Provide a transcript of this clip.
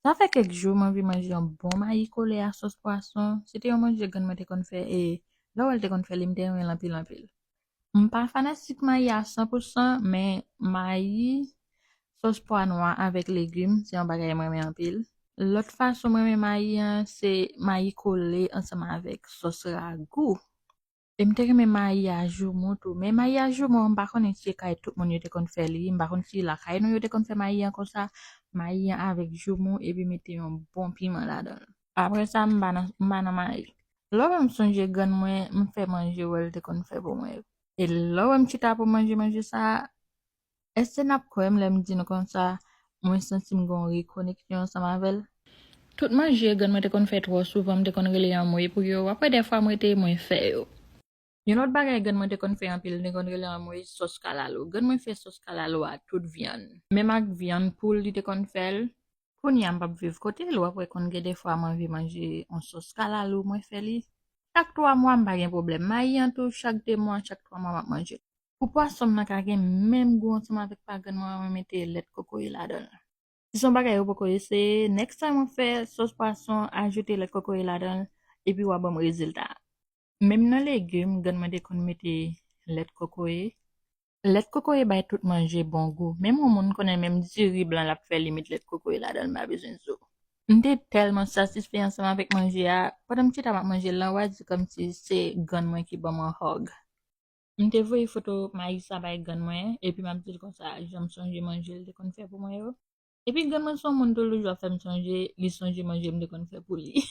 Ça fait quelques jours, moi, j'ai mangé un bon maïs collé à sauce poisson. C'était un manger que je qu'on fait et là où elle te qu'on fait, il me dit l'empile l'empile. Pas fanatique maïs à 100%, mais maïs, sauce pois noir avec légumes, c'est un bagage moi en pile. L'autre façon moi maïs, c'est maïs collé ensemble avec sauce ragoût. Et m'te reme maïs à joumou tout, mais maïs à joumou, m'pa connait si kay tout moun yo te kon fè li, m'pa connait si la kay nou yo te kon fè maïs comme ça, maïs avec joumou et puis mettez un bon piment là-dedans. Après ça, m'ba nan maïs. Là, m'songe gan moi, m'fait manger ou elle te kon fè pour moi. Et là, m'chita pour manger ça, est-ce que n'a quoi me dit comme ça, moi senti m'gon reconnexion ensemble avec. Tout manger gan moi te kon fè trop souvent, m'te kon relé en moi pour yo. Après des fois moi te moins fait yo. Yon lot bagay gen mwen te kon fè anpil, ne kon rele an mwen sos kalalo. Gen mwen fè sos kalalo a tout viande. Même ak viande poule li te kon fèl. Kon yam pap viv kote, lo apwe kon ge de fwa man vi manje an sos kalalo mwen fè li. Chaque 3 mois mba gen problème. Mayi an tou, chaque 2 mois, chaque 3 mois map manje. Pou poisson nan ka gen même goût ensemble avec pa gen mwen mette lait kokoye la don. Si son bagay yo pokoye se, next time on fè sos poisson, ajoute lait kokoye la don, et puis wabam résultat. Même dans les légumes, gan mwen de kon mette lait cocoye. Lait cocoye bay tout manger bon goût. Même on moun connaît même du riz blanc la fait limite lait cocoye là dans ma besoin de ça. M'étais tellement satisfait ensemble avec manger à pendant petit tabac manger là ouais c'est comme si c'est gan moi qui bon mon hog. M'étais voyé photo maïs ça bay gan moi et puis m'a dit comme ça j'aime songer manger le kon fait pour moi yo. Et puis gan moi son moun tout le jour fait me songer li songer manger me kon fait pour lui.